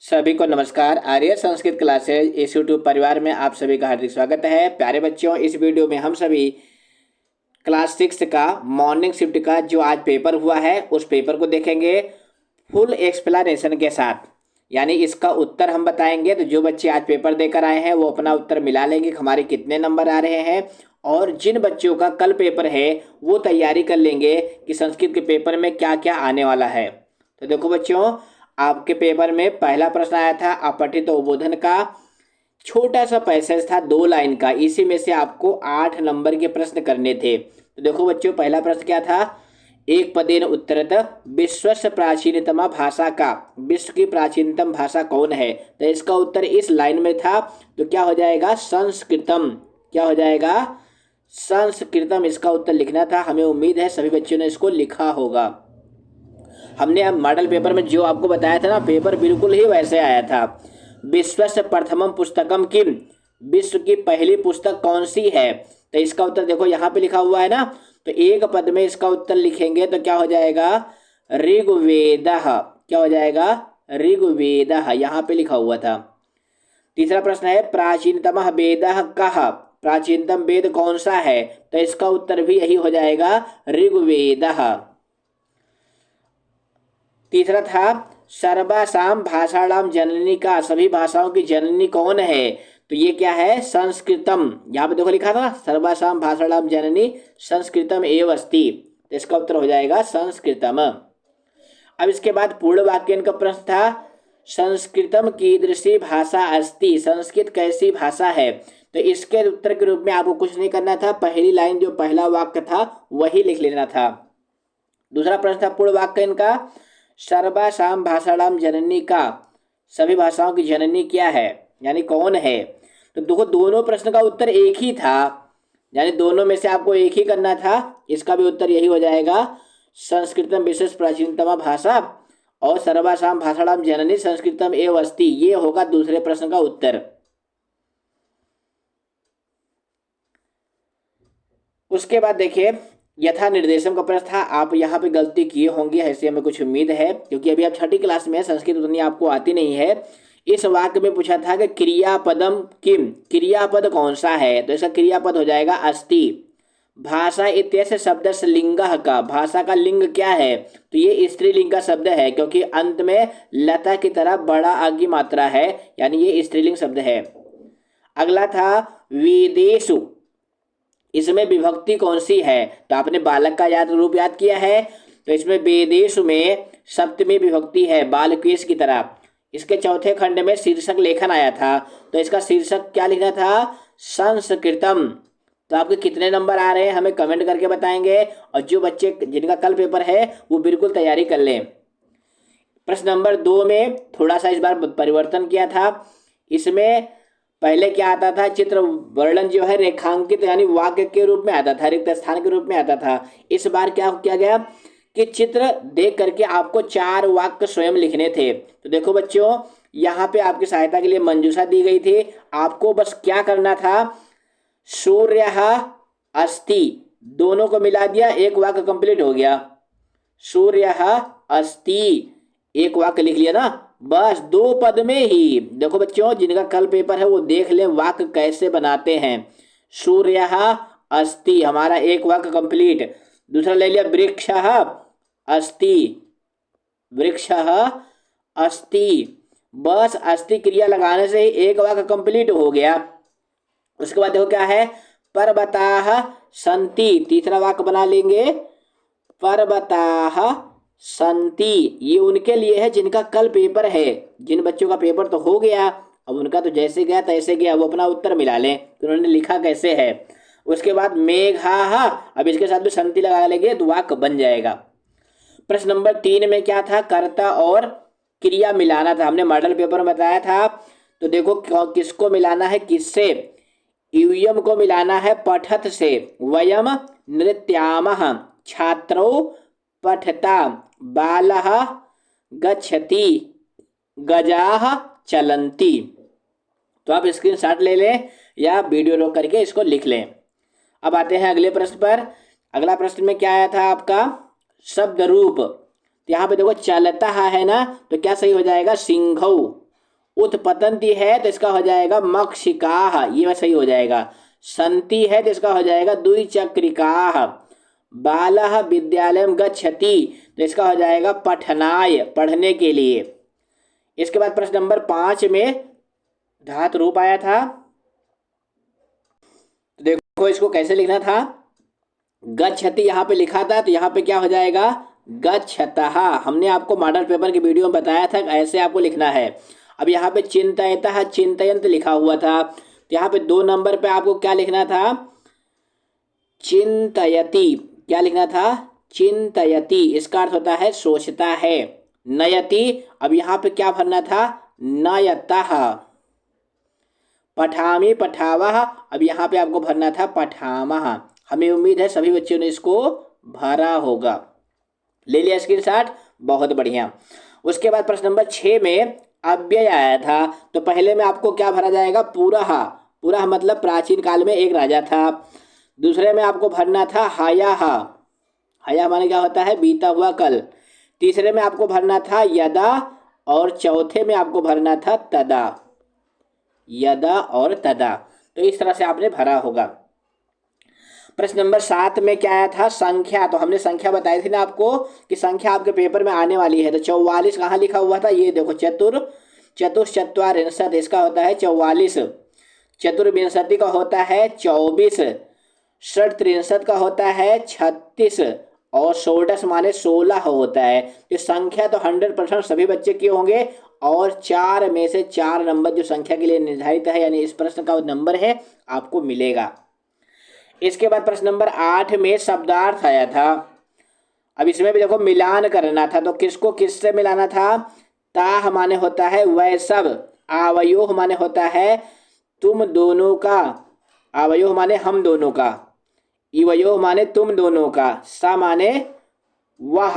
सभी को नमस्कार। आर्य संस्कृत क्लासेज इस यूट्यूब परिवार में आप सभी का हार्दिक स्वागत है। प्यारे बच्चों, इस वीडियो में हम सभी क्लास 6 का मॉर्निंग शिफ्ट का जो आज पेपर हुआ है उस पेपर को देखेंगे फुल एक्सप्लेनेशन के साथ। यानी इसका उत्तर हम बताएंगे। तो जो बच्चे आज पेपर देकर आए हैं वो अपना उत्तर मिला लेंगे कि हमारे कितने नंबर आ रहे हैं, और जिन बच्चों का कल पेपर है वो तैयारी कर लेंगे कि संस्कृत के पेपर में क्या क्या आने वाला है। तो देखो बच्चों, आपके पेपर में पहला प्रश्न आया था अपठित उद्बोधन का। छोटा सा पैसेज था 2 लाइन का, इसी में से आपको 8 नंबर के प्रश्न करने थे। तो देखो बच्चों, पहला प्रश्न क्या था? एक पदेन उत्तरत विश्वस्य प्राचीनतमा भाषा का, विश्व की प्राचीनतम भाषा कौन है? तो इसका उत्तर इस लाइन में था। तो क्या हो जाएगा? संस्कृतम। क्या हो जाएगा? संस्कृतम इसका उत्तर लिखना था। हमें उम्मीद है सभी बच्चों ने इसको लिखा होगा। हमने अब मॉडल पेपर में जो आपको बताया था ना, पेपर बिल्कुल ही वैसे आया था। विश्वस्य प्रथमम पुस्तकम किम, विश्व की पहली पुस्तक कौन सी है? तो इसका उत्तर देखो यहाँ पे लिखा हुआ है ना। तो एक पद में इसका उत्तर लिखेंगे तो क्या हो जाएगा? ऋग्वेदः। क्या हो जाएगा? ऋग्वेदः, यहाँ पे लिखा हुआ था। तीसरा प्रश्न है प्राचीनतम वेदः कः, प्राचीनतम वेद कौन सा है? तो इसका उत्तर भी यही हो जाएगा, ऋग्वेदः। तीसरा था सर्वासाम भाषाणाम जननी का, सभी भाषाओं की जननी कौन है? तो ये क्या है? संस्कृतम। यहाँ पे देखो लिखा था सर्वासाम भाषाणाम जननी संस्कृतम एव अस्ति। तो इसका उत्तर हो जाएगा संस्कृतम। अब इसके बाद पूर्ण वाक्य का प्रश्न था संस्कृतम कीदृशी भाषा अस्ति, संस्कृत कैसी भाषा है? तो इसके उत्तर के रूप में आपको कुछ नहीं करना था, पहली लाइन जो पहला वाक्य था वही लिख लेना था। दूसरा प्रश्न था पूर्ण वाक्य का सर्वासाम भाषाणाम जननी का, सभी भाषाओं की जननी क्या है, यानी कौन है? तो देखो दोनों प्रश्न का उत्तर एक ही था, यानी दोनों में से आपको एक ही करना था। इसका भी उत्तर यही हो जाएगा, संस्कृतम विशेष प्राचीनतम भाषा, और सर्वासाम भाषाणाम जननी संस्कृतम एव अस्ति, ये होगा दूसरे प्रश्न का उत्तर। उसके बाद देखिए यथा निर्देशम का प्रश्न था। आप यहाँ पे गलती किए होंगे ऐसी हमें कुछ उम्मीद है, क्योंकि अभी आप छठी क्लास में है, संस्कृत उतनी आपको आती नहीं है। इस वाक्य में पूछा था कि क्रियापदम किम, क्रियापद कौन सा है? तो इसका क्रियापद हो जाएगा अस्ति। भाषा इत्यस्य शब्द से लिंग का, भाषा का लिंग क्या है? तो ये स्त्रीलिंग का शब्द है, क्योंकि अंत में लता की तरह बड़ा आ की मात्रा है, यानी ये स्त्रीलिंग शब्द है। अगला था विदेशु, इसमें विभक्ति कौन सी है? तो आपने बालक का रूप याद किया है, तो इसमें वेदेश में सप्तमी विभक्ति है बालकेश की तरह। इसके चौथे खंड में शीर्षक लेखन आया था, तो इसका शीर्षक क्या लिखना था? संस्कृतम। तो आपके कितने नंबर आ रहे हैं हमें कमेंट करके बताएंगे, और जो बच्चे जिनका कल पेपर है वो बिल्कुल तैयारी कर लें। प्रश्न नंबर 2 में थोड़ा सा इस बार परिवर्तन किया था। इसमें पहले क्या आता था? चित्र वर्णन जो है रेखांकित यानी वाक्य के रूप में आता था, रिक्त स्थान के रूप में आता था। इस बार क्या किया गया कि चित्र देख करके आपको 4 वाक्य स्वयं लिखने थे। तो देखो बच्चों, यहाँ पे आपकी सहायता के लिए मंजूषा दी गई थी। आपको बस क्या करना था? सूर्यः अस्ति, दोनों को मिला दिया, एक वाक्य कंप्लीट हो गया। सूर्यः अस्ति, एक वाक्य लिख लिया ना, बस 2 पद में ही। देखो बच्चों, जिनका कल पेपर है वो देख लें वाक्य कैसे बनाते हैं। सूर्यः अस्ति, हमारा एक वाक्य कंप्लीट। दूसरा ले लिया वृक्षः अस्ति, वृक्षः अस्ति, बस अस्ति क्रिया लगाने से ही एक वाक्य कंप्लीट हो गया। उसके बाद देखो क्या है? पर्वताः सन्ति, तीसरा वाक्य बना लेंगे पर्वताः संति। ये उनके लिए है जिनका कल पेपर है। जिन बच्चों का पेपर तो हो गया, अब उनका तो जैसे गया तैसे गया, वो अपना उत्तर मिला लें कि उन्होंने लिखा कैसे है। उसके बाद मेघाः, अब इसके साथ भी संति लगा लेंगे तो वाक्य बन जाएगा। प्रश्न नंबर 3 में क्या था? कर्ता और क्रिया मिलाना था, हमने मॉडल पेपर में बताया था। तो देखो किसको मिलाना है, किससे? यूयम को मिलाना है पठत से। वयम नृत्यामः, छात्रो पठता, बालः गच्छति, गजाः चलन्ति। तो आप स्क्रीनशॉट ले लें या वीडियो रोक करके इसको लिख लें। अब आते हैं अगले प्रश्न पर। अगला प्रश्न में क्या आया था आपका? शब्द रूप। तो यहाँ पे देखो चलता है ना, तो क्या सही हो जाएगा? सिंघौ। उत्पतंती है तो इसका हो जाएगा मक्षिकाः, ये सही हो जाएगा। संति है तो इसका हो जाएगा द्विचक्रिकाः। बालः विद्यालयं गच्छति तो इसका हो जाएगा पठनाय, पढ़ने के लिए। इसके बाद प्रश्न नंबर 5 में धातु रूप आया था, तो देखो इसको कैसे लिखना था। गच्छति यहाँ पे लिखा था तो यहाँ पे क्या हो जाएगा गच्छतः। हमने आपको मॉडल पेपर के वीडियो में बताया था ऐसे आपको लिखना है। अब यहाँ पे चिंतयतः चिंतयंत लिखा हुआ था, तो यहाँ पे 2 नंबर पे आपको क्या लिखना था, चिंतयति। क्या लिखना था, चिंतयति। इसका अर्थ होता है सोचता है। नयति, अब यहाँ पे क्या भरना था, नयतः। पठामि पठावः, अब यहाँ पे आपको भरना था पठामः। हमें उम्मीद है सभी बच्चों ने इसको भरा होगा। ले लिया स्क्रीनशॉट, बहुत बढ़िया। उसके बाद प्रश्न नंबर 6 में अव्यय आया था, तो पहले में आपको क्या भरा जाएगा, पुरः। पुरः मतलब प्राचीन काल में एक राजा था। दूसरे में आपको भरना था हयः। हया माने क्या होता है, बीता हुआ कल। तीसरे में आपको भरना था यदा, और चौथे में आपको भरना था तदा। यदा और तदा, तो इस तरह से आपने भरा होगा। प्रश्न नंबर 7 में क्या आया था, संख्या। तो हमने संख्या बताई थी ना आपको कि संख्या आपके पेपर में आने वाली है। तो 44 कहाँ लिखा हुआ था, ये देखो, चतुश्चत्वारिंशत्, इसका होता है 44। चतुर्विंशति का होता है 24। षट्त्रिंशत् का होता है 36, और षोडश माने 16 होता है। तो संख्या तो 100% सभी बच्चे किए होंगे, और 4 में से 4 नंबर जो संख्या के लिए निर्धारित है, यानी इस प्रश्न का नंबर है, आपको मिलेगा। इसके बाद प्रश्न नंबर 8 में शब्दार्थ आया था। अब इसमें भी देखो मिलान करना था, तो किसको किससे मिलाना था। ताह माने होता है वह सब, आवयोह माने होता है तुम दोनों का, आवयोह माने हम दोनों का, इवयोह माने तुम दोनों का, सा माने वह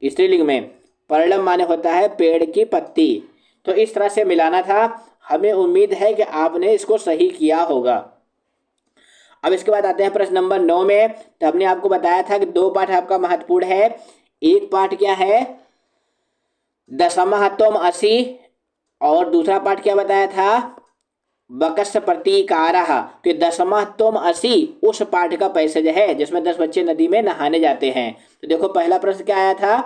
स्त्रीलिंग में, पर्णम माने होता है पेड़ की पत्ती। तो इस तरह से मिलाना था। हमें उम्मीद है कि आपने इसको सही किया होगा। अब इसके बाद आते हैं प्रश्न नंबर 9 में। तो हमने आपको बताया था कि 2 पाठ आपका महत्वपूर्ण है। एक पाठ क्या है, दशमः त्वम् असि, और दूसरा पाठ क्या बताया था, बकस्य प्रतीकारः। तो 10वां त्वम् असि उस पाठ का पैसेज है जिसमें 10 बच्चे नदी में नहाने जाते हैं। तो देखो पहला प्रश्न क्या आया था,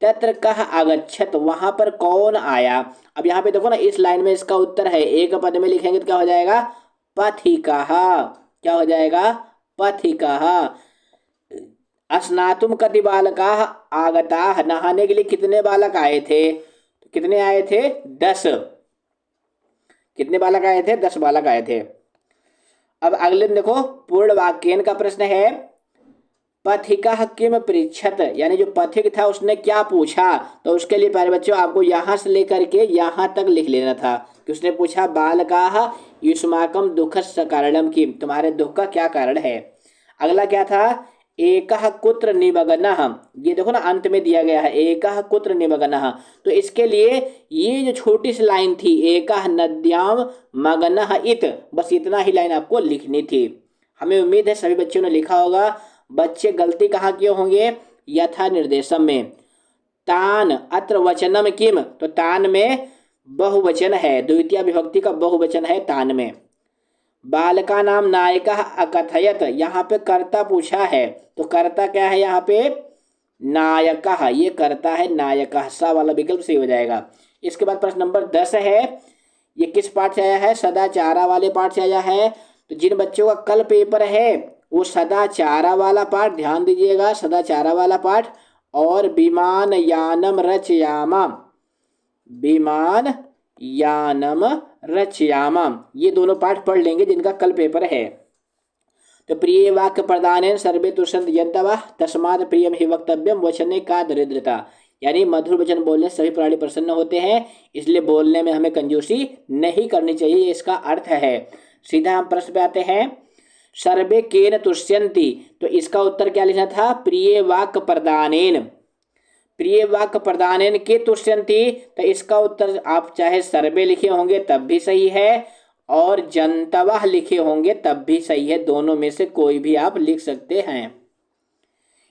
तत्र कः आगच्छत्, वहां पर कौन आया। अब यहाँ पे देखो ना, इस लाइन में इसका उत्तर है, एक पद में लिखेंगे तो क्या हो जाएगा, पथिकः। क्या हो जाएगा, पथिकः। स्नातुं कति बालकाः आगताः, नहाने के लिए कितने बालक आए थे, तो कितने आए थे, 10। कितने बालक आए थे, 10 बालक आए थे। अब अगले दिन देखो, पूर्ण वाक्यन का प्रश्न है, पथिकः किम पृच्छत, यानी जो पथिक था उसने क्या पूछा। तो उसके लिए प्यारे बच्चों आपको यहाँ से लेकर के यहाँ तक लिख लेना था कि उसने पूछा बालकाः युष्माकं दुःखस्य कारणं किम, तुम्हारे दुख का क्या कारण है। अगला क्या था, एकः कुत्र निमग्नः, ये देखो ना अंत में दिया गया है, एकः कुत्र निमग्नः। तो इसके लिए ये जो छोटी सी लाइन थी, एकः नद्यां मग्नः इत, बस इतना ही लाइन आपको लिखनी थी। हमें उम्मीद है सभी बच्चों ने लिखा होगा। बच्चे गलती कहाँ किए होंगे, यथा निर्देशम में। तान अत्र वचनम किम, तो तान में बहुवचन है, द्वितीय विभक्ति का बहुवचन है तान में। बालका नाम नायकः अकथयत, यहाँ पे कर्ता पूछा है, तो कर्ता क्या है यहाँ पे, नायकः, ये कर्ता है नायकः, सा वाला विकल्प सही हो जाएगा। इसके बाद प्रश्न नंबर 10 है, ये किस पाठ से आया है, सदाचारा वाले पाठ से आया है। तो जिन बच्चों का कल पेपर है वो सदाचारा वाला पाठ ध्यान दीजिएगा, सदाचारा वाला पाठ, और विमान यानम रचयामा, विमान यानम रचयामा, ये दोनों पाठ पढ़ लेंगे जिनका कल पेपर है। तो प्रिय वाक्य प्रदान सर्वे तुषंत यंतवा तस्मात् प्रियम ही वक्तव्यम वचने का दरिद्रता, यानी मधुर वचन बोलने सभी प्राणी प्रसन्न होते हैं, इसलिए बोलने में हमें कंजूसी नहीं करनी चाहिए, इसका अर्थ है। सीधा हम प्रश्न पे आते हैं, सर्वे केन तुष्यन्ति, तो इसका उत्तर क्या लिखना था, प्रिय वाक्य प्रदानेन, प्रिय वाक्य प्रदानेन के तुष्यन्ति। तो इसका उत्तर आप चाहे सर्वे लिखे होंगे तब भी सही है, और जंतवः लिखे होंगे तब भी सही है, दोनों में से कोई भी आप लिख सकते हैं।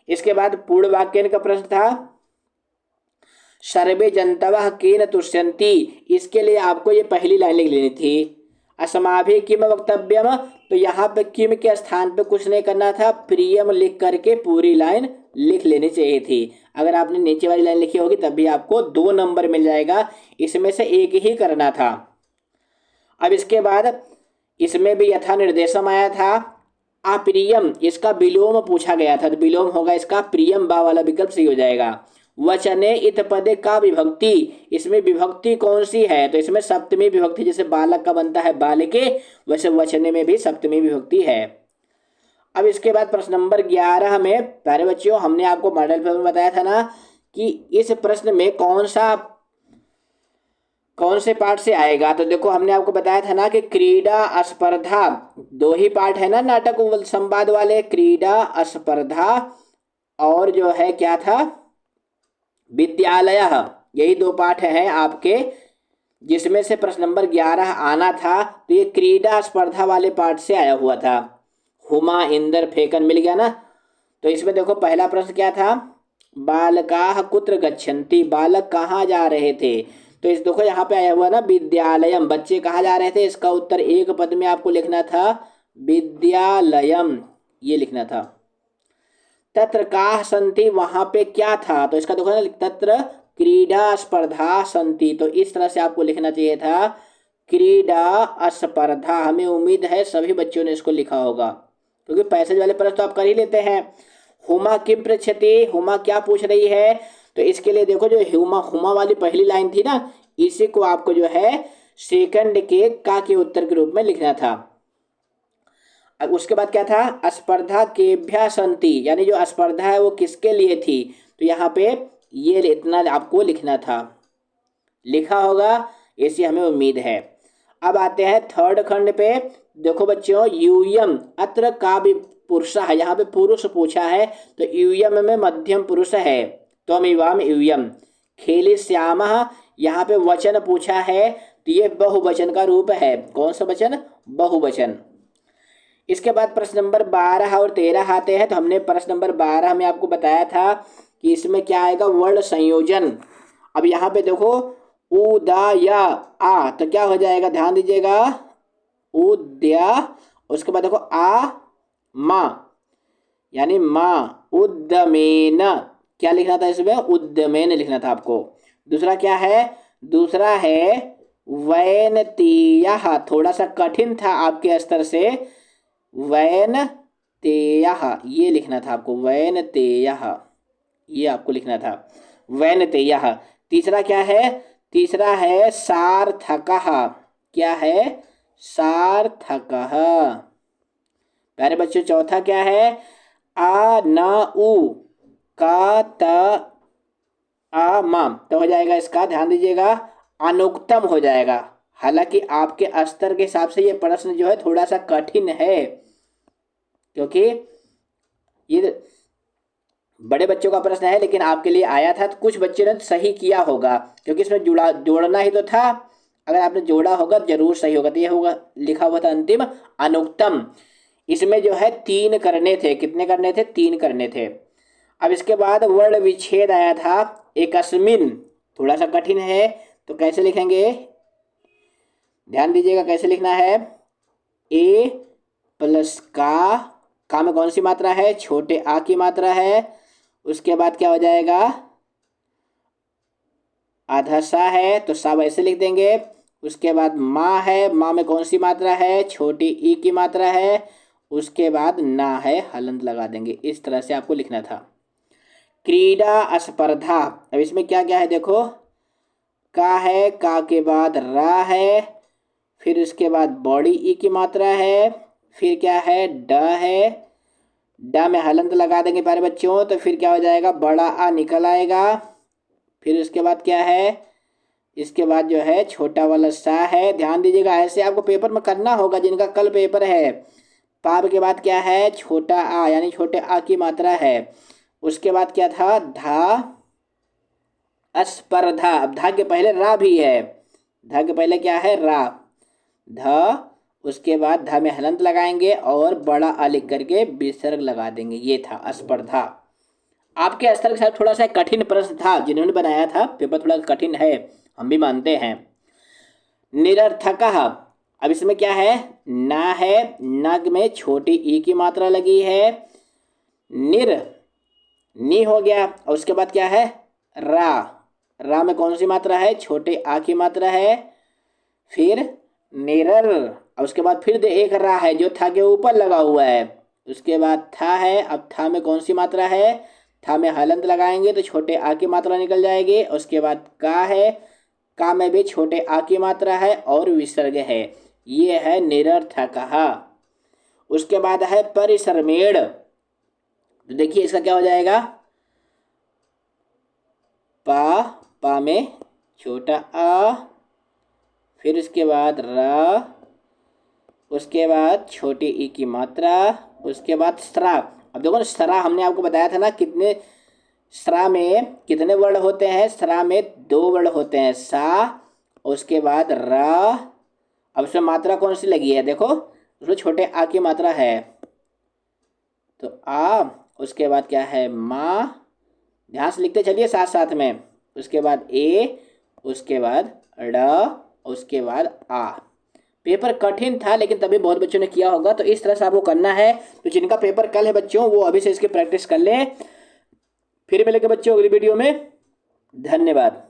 इसके बाद पूर्ण वाक्य का प्रश्न था, सर्वे जंतवः केन तुष्यन्ति, इसके लिए आपको ये पहली लाइन लिख लेनी थी। अस्माभिः किम वक्तव्यम, तो यहाँ पे किम के स्थान पे कुछ नहीं करना था, प्रियम लिख करके पूरी लाइन लिख लेनी चाहिए थी। अगर आपने नीचे वाली लाइन लिखी होगी तब भी आपको 2 नंबर मिल जाएगा, इसमें से एक ही करना था। अब इसके बाद इसमें भी यथा निर्देशम आया था। अप्रियम, इसका विलोम पूछा गया था, तो विलोम होगा इसका प्रियम, बा वाला विकल्प सही हो जाएगा। वचने इत पदे का विभक्ति, इसमें विभक्ति कौन सी है, तो इसमें सप्तमी विभक्ति, जैसे बालक का बनता है बालिके, वैसे वचने में भी सप्तमी विभक्ति है। अब इसके बाद प्रश्न नंबर 11 में प्यारे बच्चों हमने आपको मॉडल पेपर में बताया था ना कि इस प्रश्न में कौन से पार्ट से आएगा। तो देखो हमने आपको बताया था ना कि क्रीड़ा स्पर्धा, 2 ही पार्ट है ना नाटक संवाद वाले, क्रीड़ा स्पर्धा और जो है क्या था विद्यालय, यही 2 पाठ हैं आपके, जिसमें से प्रश्न नंबर 11 आना था। तो ये क्रीड़ा स्पर्धा वाले पाठ से आया हुआ था। हुमा इंदर फेकन मिल गया ना। तो इसमें देखो पहला प्रश्न क्या था, बालकाः कुत्र गच्छन्ति, बालक कहाँ जा रहे थे। तो इस देखो यहाँ पे आया हुआ ना विद्यालयम, बच्चे कहाँ जा रहे थे, इसका उत्तर एक पद में आपको लिखना था विद्यालयम, ये लिखना था। तत्र काः सन्ति, वहां पे क्या था, तो इसका देखो ना तत्र क्रीडा स्पर्धा सन्ति, तो इस तरह से आपको लिखना चाहिए था क्रीडा स्पर्धा। हमें उम्मीद है सभी बच्चों ने इसको लिखा होगा, क्योंकि पैसेज वाले प्रश्न तो आप कर ही लेते हैं। हुमा किम पृच्छति, हुमा क्या पूछ रही है, तो इसके लिए देखो जो हुमा वाली पहली लाइन थी ना, इसी को आपको जो है सेकंड के का के उत्तर के रूप में लिखना था। अब उसके बाद क्या था, स्पर्धा केभ्यः सन्ति, यानी जो स्पर्धा है वो किसके लिए थी, तो यहाँ पे ये इतना आपको लिखना था, लिखा होगा ऐसी हमें उम्मीद है। अब आते हैं थर्ड खंड पे। देखो बच्चों यूयम अत्र काव्य पुरुष है, यहाँ पे पुरुष पूछा है, तो यूयम में मध्यम पुरुष है, त्वमिवाम यूयम। खेलिष्यामः, यहाँ पे वचन पूछा है, तो ये बहुवचन का रूप है। कौन सा वचन, बहुवचन। इसके बाद प्रश्न नंबर 12 और 13 आते हैं। तो हमने प्रश्न नंबर 12 में आपको बताया था कि इसमें क्या आएगा, वर्ण संयोजन। अब यहाँ पे देखो उदा या आ, तो क्या हो जाएगा, ध्यान दीजिएगा, उद्या, उसके बाद देखो आ मा, यानी माँ, उद्यमेन, क्या लिखना था इसमें, उद्यमेन लिखना था आपको। दूसरा क्या है, दूसरा है वैनतेयः, थोड़ा सा कठिन था आपके स्तर से, वैनतेयः ये लिखना था आपको, वैनतेयः ये आपको लिखना था, वैनतेयः। तीसरा क्या है, तीसरा है सार्थकः, क्या है, सार्थकः। प्यारे बच्चों चौथा क्या है, आ न उ का त आ माम, तो हो जाएगा इसका, ध्यान दीजिएगा, अनुक्तम हो जाएगा। हालांकि आपके स्तर के हिसाब से ये प्रश्न जो है थोड़ा सा कठिन है, क्योंकि ये बड़े बच्चों का प्रश्न है, लेकिन आपके लिए आया था, तो कुछ बच्चे ने सही किया होगा, क्योंकि इसमें जोड़ना ही तो था। अगर आपने जोड़ा होगा तो जरूर सही होगा। तो ये होगा, लिखा हुआ था अंतिम अनुक्तम। इसमें जो है 3 करने थे, कितने करने थे, 3 करने थे। अब इसके बाद वर्ण विच्छेद आया था, एकस्मिन, थोड़ा सा कठिन है, तो कैसे लिखेंगे, ध्यान दीजिएगा कैसे लिखना है, ए प्लस का में कौन सी मात्रा है, छोटे आ की मात्रा है। उसके बाद क्या हो जाएगा, आधा सा है, तो सा वैसे लिख देंगे। उसके बाद माँ है, माँ में कौन सी मात्रा है, छोटी ई की मात्रा है। उसके बाद ना है, हलंत लगा देंगे। इस तरह से आपको लिखना था। क्रीडा स्पर्धा, अब इसमें क्या क्या है देखो, का है, का के बाद रा है, फिर इसके बाद बड़ी ई की मात्रा है, फिर क्या है, ड है, ड में हलंत लगा देंगे प्यारे बच्चों, तो फिर क्या हो जाएगा, बड़ा आ निकल आएगा। फिर इसके बाद क्या है, इसके बाद जो है छोटा वाला सा है। ध्यान दीजिएगा, ऐसे आपको पेपर में करना होगा, जिनका कल पेपर है। पाप के बाद क्या है, छोटा आ, यानी छोटे आ की मात्रा है। उसके बाद क्या था, धा स्पर्धा, अब धा के पहले रा भी है, धा के पहले क्या है, रा, ध, उसके बाद धा में हलंत लगाएंगे और बड़ा आ लिख करके विसर्ग लगा देंगे, ये था स्पर्धा। आपके स्तर के साथ थोड़ा सा कठिन प्रश्न था जिन्होंने बनाया था, पेपर थोड़ा कठिन है, हम भी मानते हैं। निरर्थकः, अब इसमें क्या है, ना है, नग में छोटी ई की मात्रा लगी है, निर नी हो गया, और उसके बाद क्या है, रा, रा में कौन सी मात्रा है, छोटे आ की मात्रा है, फिर निरर, और उसके बाद फिर एक रा है जो था के ऊपर लगा हुआ है, उसके बाद था है, अब था में कौन सी मात्रा है, था में हलंत लगाएंगे तो छोटे आ की मात्रा निकल जाएगी, उसके बाद का है, का में भी छोटे आ की मात्रा है और विसर्ग है, ये है निरर्थकः। उसके बाद है परिसरमेण, तो देखिए इसका क्या हो जाएगा, पा में छोटा आ, फिर उसके बाद रा, उसके बाद छोटी ई की मात्रा, उसके बाद स्रा। अब देखो ना, स्रा हमने आपको बताया था ना, कितने स्रा में कितने वर्ण होते हैं, स्रा में 2 वर्ण होते हैं, सा, उसके बाद रा, अब उसमें मात्रा कौन सी लगी है, देखो उसमें छोटे आ की मात्रा है, तो आ, उसके बाद क्या है, माँ, ध्यान से लिखते चलिए साथ साथ में, उसके बाद ए, उसके बाद ड, उसके बाद आ। पेपर कठिन था लेकिन तभी बहुत बच्चों ने किया होगा, तो इस तरह से आपको करना है। तो जिनका पेपर कल है बच्चों, वो अभी से इसकी प्रैक्टिस कर लें। फिर मिलेंगे बच्चों अगली वीडियो में, धन्यवाद।